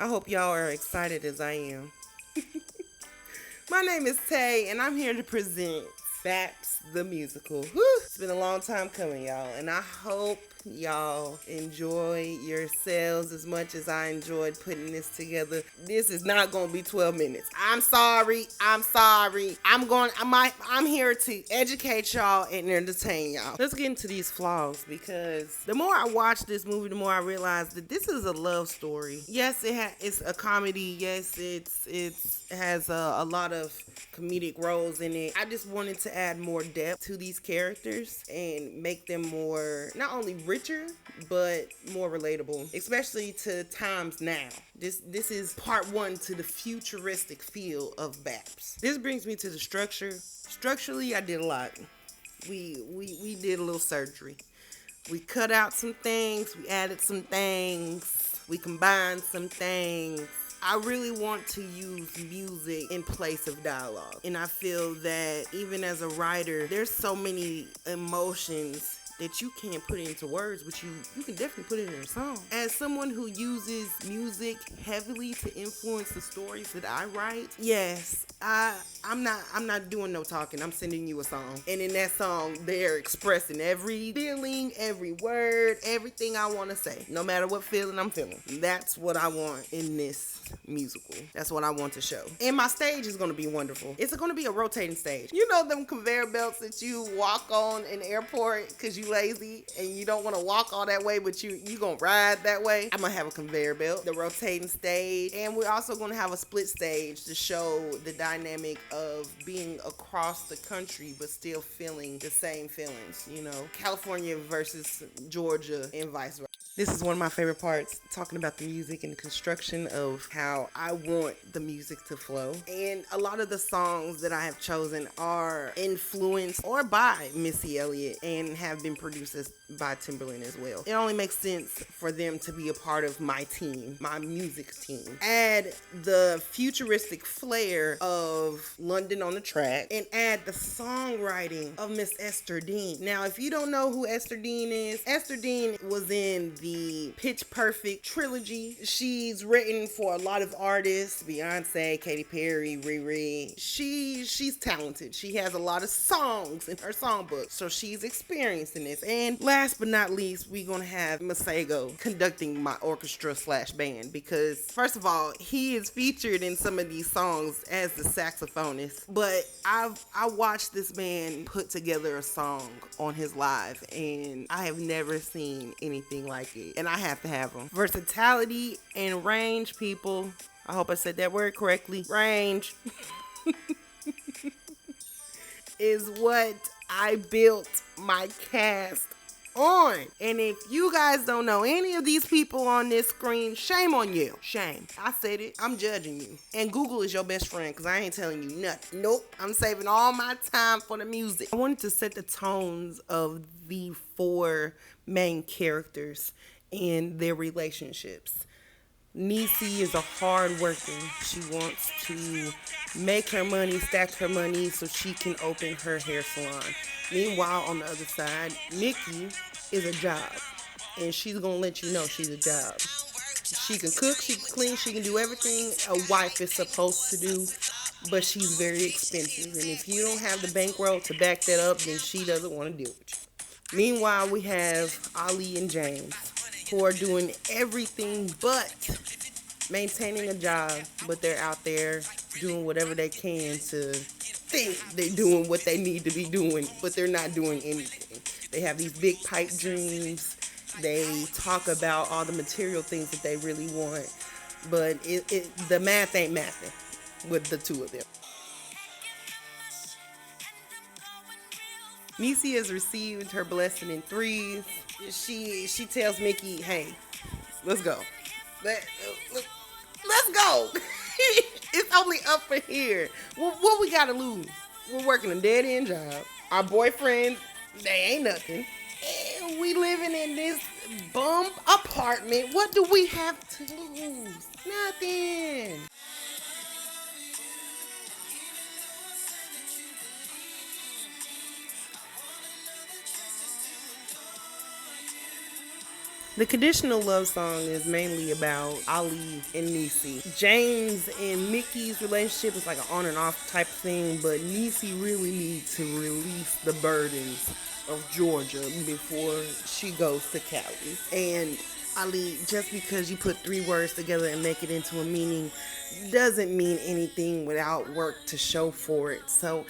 I hope y'all are excited as I am. My name is Tay, and I'm here to present BAPS the Musical. Whew, it's been a long time coming, y'all, and I hope y'all enjoy yourselves as much as I enjoyed putting this together. This is not going to be 12 minutes. I'm sorry. I'm here to educate y'all and entertain y'all. Let's get into these flaws, because the more I watch this movie, the more I realize that this is a love story. Yes, it's a comedy. Yes, it has a lot of comedic roles in it. I just wanted to add more depth to these characters and make them more, not only richer, but more relatable, especially to times now. This is part one to the futuristic feel of BAPS. This brings me to the structure. Structurally, I did a lot. We did a little surgery. We cut out some things, we added some things, we combined some things. I really want to use music in place of dialogue. And I feel that even as a writer, there's so many emotions that you can't put into words, but you can definitely put it in a song. As someone who uses music heavily to influence the stories that I write, yes, I'm not doing no talking. I'm sending you a song. And in that song, they're expressing every feeling, every word, everything I want to say. No matter what feeling I'm feeling. That's what I want in this musical. That's what I want to show. And my stage is going to be wonderful. It's going to be a rotating stage. You know them conveyor belts that you walk on in the airport because you lazy and you don't want to walk all that way, but you going to ride that way? I'm going to have a conveyor belt, the rotating stage, and we're also going to have a split stage to show the dynamic of being across the country but still feeling the same feelings, you know, California versus Georgia and vice versa. This is one of my favorite parts, talking about the music and the construction of how I want the music to flow. And a lot of the songs that I have chosen are influenced or by Missy Elliott and have been produced by Timberland as well. It only makes sense for them to be a part of my team, my music team. Add the futuristic flair of London on the Track and add the songwriting of Miss Esther Dean. Now, if you don't know who Esther Dean is, Esther Dean was in the Pitch Perfect trilogy. She's written for a lot of artists, Beyonce, Katy Perry, Riri. She's talented. She has a lot of songs in her songbook, so she's experienced in this. And last but not least, we're gonna have Masego conducting my orchestra / band, because first of all, he is featured in some of these songs as the saxophonist, but I watched this man put together a song on his live, and I have never seen anything like it, and I have to have him. Versatility and range, people. I hope I said that word correctly. Range is what I built my cast on. And if you guys don't know any of these people on this screen, shame on you. Shame. I said it. I'm judging you. And Google is your best friend, because I ain't telling you nothing. Nope. I'm saving all my time for the music. I wanted to set the tones of the four main characters and their relationships. Niecy is a hard worker. She wants to make her money, stack her money so she can open her hair salon. Meanwhile, on the other side, Mickey is a job. And she's going to let you know she's a job. She can cook, she can clean, she can do everything a wife is supposed to do, but she's very expensive. And if you don't have the bankroll to back that up, then she doesn't want to deal with you. Meanwhile, we have Ali and James, who are doing everything but maintaining a job, but they're out there doing whatever they can to think they're doing what they need to be doing, but they're not doing anything. They have these big pipe dreams. They talk about all the material things that they really want, but the math ain't mathing with the two of them. Niecy has received her blessing in threes. She tells Mickey, "Hey, let's go. Let's go. It's only up for here. What we gotta lose? We're working a dead end job. Our boyfriends, they ain't nothing. And we living in this bum apartment. What do we have to lose? Nothing." The conditional love song is mainly about Ali and Niecy. James and Mickey's relationship is like an on and off type of thing, but Niecy really needs to release the burdens of Georgia before she goes to Cali. And Ali, just because you put three words together and make it into a meaning doesn't mean anything without work to show for it. So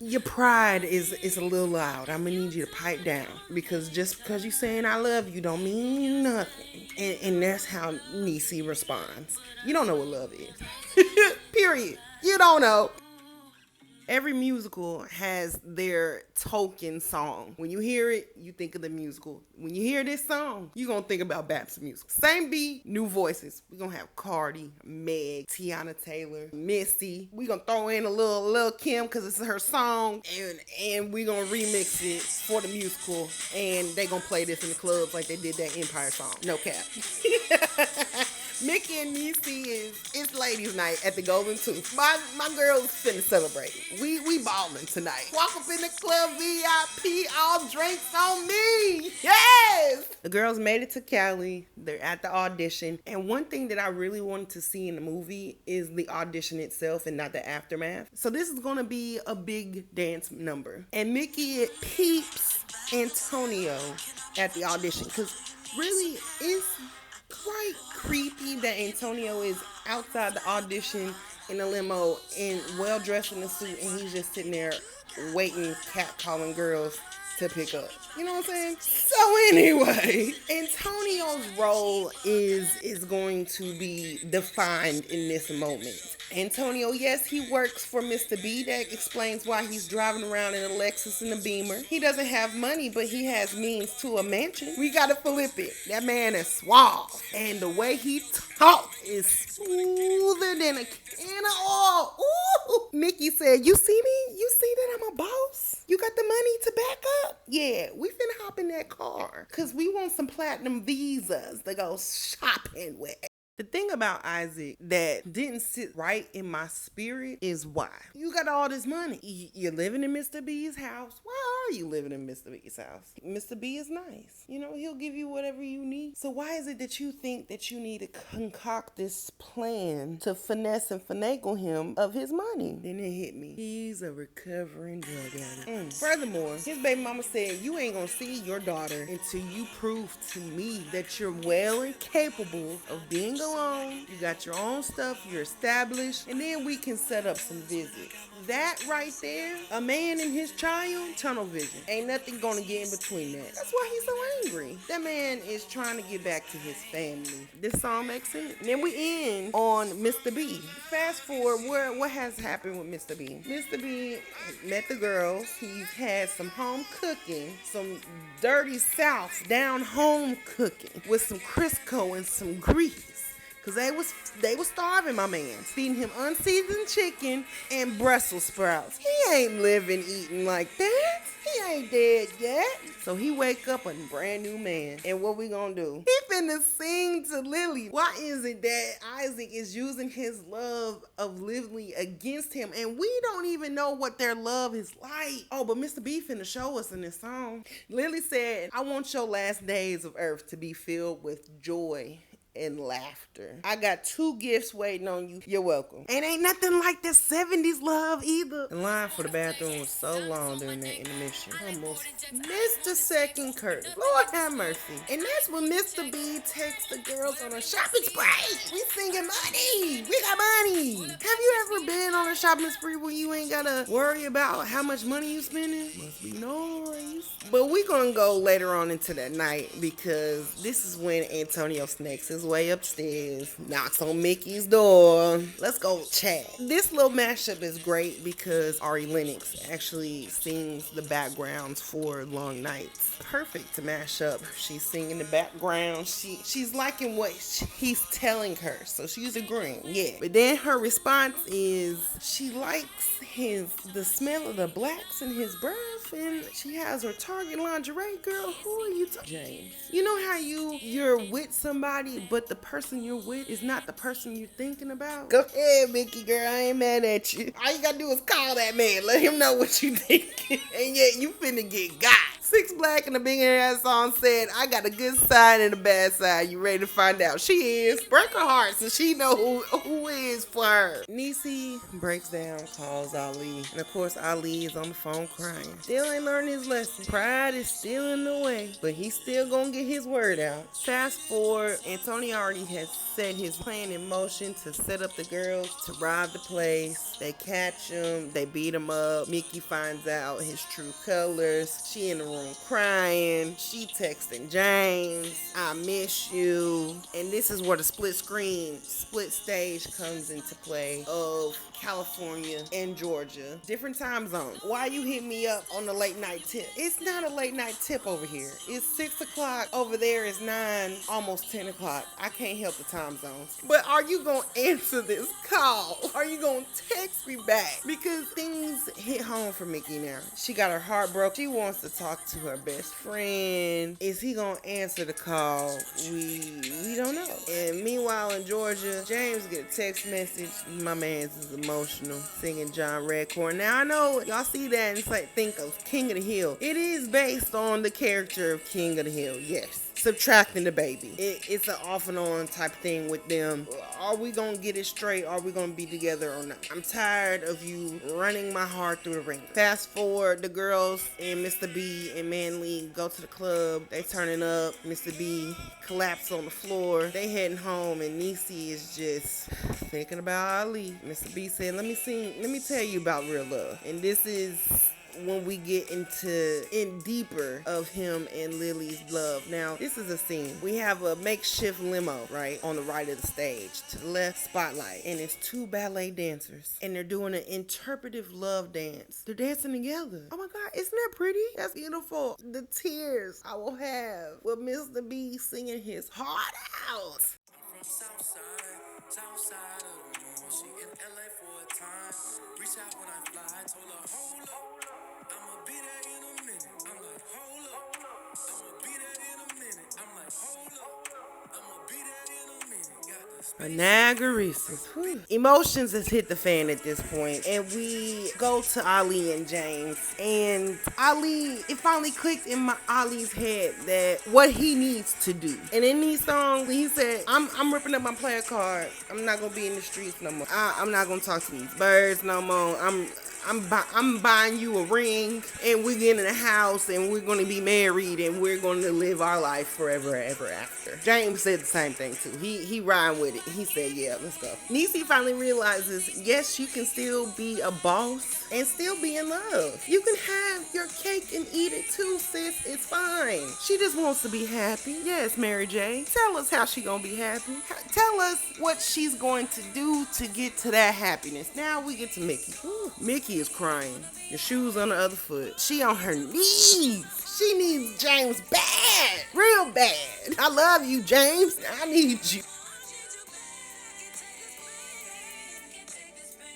your pride is a little loud. I'm gonna need you to pipe down, because just because you saying I love you don't mean nothing. And that's how Niecy responds. You don't know what love is. Period. You don't know. Every musical has their token song. When you hear it, you think of the musical. When you hear this song, you're going to think about BAPS the Musical. Same beat, new voices. We're going to have Cardi, Meg, Tiana Taylor, Missy. We're going to throw in a little Kim because it's her song. And we're going to remix it for the musical. And they're going to play this in the clubs like they did that Empire song. No cap. Mickey and Niecy it's ladies' night at the Golden Tooth. My girls finna celebrate. We ballin' tonight. Walk up in the club, VIP, all drinks on me. Yes! The girls made it to Cali. They're at the audition. And one thing that I really wanted to see in the movie is the audition itself and not the aftermath. So this is gonna be a big dance number. And Mickey peeps Antonio at the audition, because really it's quite creepy that Antonio is outside the audition in a limo and well dressed in a suit, and he's just sitting there waiting, catcalling girls to pick up. You know what I'm saying? So anyway, Antonio's role is going to be defined in this moment. Antonio, yes, he works for Mr. B. That explains why he's driving around in a Lexus and a Beamer. He doesn't have money, but he has means to a mansion. We gotta flip it. That man is suave. And the way he talks is smoother than a can of oil. Ooh. Mickey said, you see me? You see that I'm a boss? You got the money to back up? Yeah, we finna hop in that car, because we want some platinum visas to go shopping with. The thing about Isaac that didn't sit right in my spirit is why. You got all this money. You're living in Mr. B's house. Why are you living in Mr. B's house? Mr. B is nice. You know, he'll give you whatever you need. So why is it that you think that you need to concoct this plan to finesse and finagle him of his money? Then it hit me. He's a recovering drug addict. Furthermore, his baby mama said, you ain't gonna see your daughter until you prove to me that you're well and capable of being alone, you got your own stuff, you're established, and then we can set up some visits. That right there, a man and his child, tunnel vision. Ain't nothing gonna get in between that. That's why he's so angry. That man is trying to get back to his family. This song makes sense. And then we end on Mr. B. Fast forward, what has happened with Mr. B? Mr. B met the girls. He's had some home cooking, some dirty South down home cooking with some Crisco and some grease. Because they was starving my man. Feeding him unseasoned chicken and Brussels sprouts. He ain't living eating like that. He ain't dead yet. So he wake up a brand new man. And what we gonna do? He finna sing to Lily. Why is it that Isaac is using his love of Lily against him? And we don't even know what their love is like. Oh, but Mr. B finna show us in this song. Lily said, I want your last days of earth to be filled with joy and laughter. I got 2 gifts waiting on you. You're welcome. And ain't nothing like the 70s love either. The line for the bathroom was so long during that intermission. Almost missed the second curse. Lord have mercy. And that's when Mr. B takes the girls on a shopping spree. We singing money. We got money. Have you ever been on a shopping spree where you ain't gotta worry about how much money you spending? Must be noise. But we gonna go later on into that night, because this is when Antonio snakes his way upstairs, knocks on Mickey's door. Let's go chat. This little mashup is great because Ari Lennox actually sings the backgrounds for Long Nights. Perfect to mash up. She's singing the background. She's liking what he's telling her, so she's agreeing. Yeah. But then her response is she likes the smell of the blacks in his breath, and she has her Target lingerie. Girl, who are you James? You know how you're with somebody, but the person you're with is not the person you're thinking about? Go ahead, Mickey girl, I ain't mad at you. All you gotta do is call that man, let him know what you thinking. And yet you finna get got. Six Black and the Big Ass song said, I got a good side and a bad side. You ready to find out? She is. Break her heart so she know who is for her. Niecy breaks down, calls Ali. And of course, Ali is on the phone crying. Still ain't learned his lesson. Pride is still in the way. But he's still gonna get his word out. Fast forward, Antonio already has set his plan in motion to set up the girls to rob the place. They catch him. They beat him up. Mickey finds out his true colors. She in the room crying. She texting James, I miss you. And this is where the split stage comes into play of California and Georgia. Different time zones. Why you hit me up on the late night tip? It's not a late night tip over here. It's 6 o'clock. Over there is 9, almost 10 o'clock. I can't help the time zones. But are you going to answer this call? Are you going to text me back? Because things hit home for Mickey now. She got her heart broke. She wants to talk to her best friend. Is he going to answer the call? We don't know. And meanwhile in Georgia, James get a text message. My man's is emotional, singing John Redcorn. Now I know y'all see that and think of King of the Hill. It is based on the character of King of the Hill, yes. Subtracting the baby. It's an off and on type thing with them. Are we gonna get it straight? Are we gonna be together or not? I'm tired of you running my heart through the ring. Fast forward, the girls and Mr. B and Manly go to the club. They turning up. Mr. B collapsed on the floor. They heading home and Niecy is just thinking about Ali. Mr. B said, let me tell you about real love. And this is when we get in deeper of him and Lily's love. Now, this is a scene. We have a makeshift limo, right, on the right of the stage. To the left, spotlight. And it's 2 ballet dancers. And they're doing an interpretive love dance. They're dancing together. Oh my God, isn't that pretty? That's beautiful. The tears I will have with Mr. B singing his heart out. I'm from Southside of the moon. She in LA for a time. Reach out when I fly, told her, hold up. I'ma be there in a minute. I'm like, hold up. I'ma be there in a minute. I'm like, hold up. I'ma be there in a minute. Anagaresis. Emotions has hit the fan at this point, and we go to Ali and James. And Ali, it finally clicked in Ali's head that what he needs to do. And in these songs, he said, "I'm ripping up my player card. I'm not gonna be in the streets no more. I'm not gonna talk to these birds no more. I'm buying you a ring, and we're getting in a house, and we're going to be married, and we're going to live our life forever, ever after." James said the same thing too. He rhymed with it. He said, "Yeah, let's go." Niecy finally realizes, yes, you can still be a boss and still be in love. You can have your cake and eat it too, sis. It's fine. She just wants to be happy. Yes, Mary J. Tell us how she gonna be happy. Tell us what she's going to do to get to that happiness. Now we get to Mickey. Ooh, Mickey is crying. The shoes on the other foot. She on her knees. She needs James bad. Real bad. I love you, James. I need you.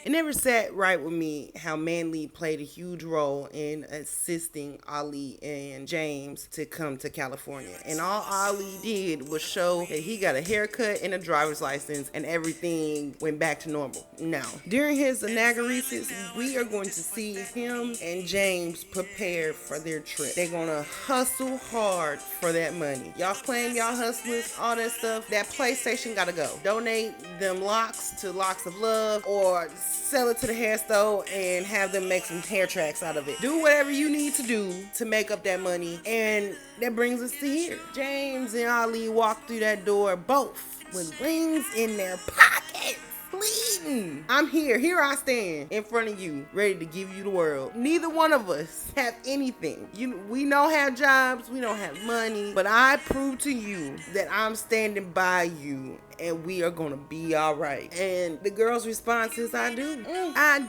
It never sat right with me how Manly played a huge role in assisting Ali and James to come to California. And all Ali did was show that he got a haircut and a driver's license and everything went back to normal. Now, during his inauguration, we are going to see him and James prepare for their trip. They're going to hustle hard for that money. Y'all claim y'all hustlers, all that stuff. That PlayStation got to go. Donate them locks to Locks of Love, or sell it to the hair store and have them make some hair tracks out of it. Do whatever you need to do to make up that money. And that brings us to here. James and Ali walk through that door, both with rings in their pockets, bleeding. I'm here. Here I stand in front of you, ready to give you the world. Neither one of us have anything. We don't have jobs. We don't have money. But I prove to you that I'm standing by you, and we are gonna be all right. And the girl's response is, I do. I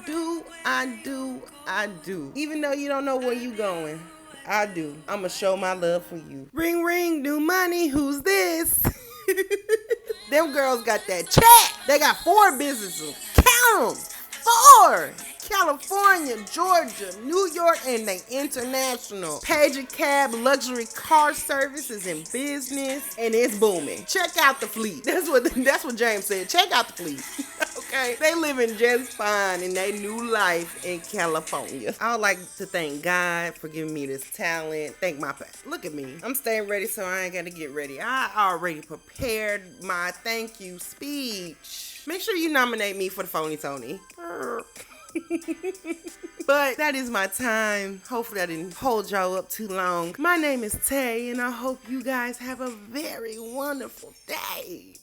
do. Even though you don't know where you going, I do. I'ma show my love for you. Ring, ring, new money. Who's this? Them girls got that check. They got 4 businesses. Count them. 4. California, Georgia, New York, and they international. Pager Cab luxury car service is in business, and it's booming. Check out the fleet. That's what James said. Check out the fleet. Okay, they living just fine in their new life in California. I would like to thank God for giving me this talent. Thank my look at me. I'm staying ready, so I ain't gotta get ready. I already prepared my thank you speech. Make sure you nominate me for the Phony Tony. But that is my time. Hopefully I didn't hold y'all up too long. My name is Tay, and I hope you guys have a very wonderful day.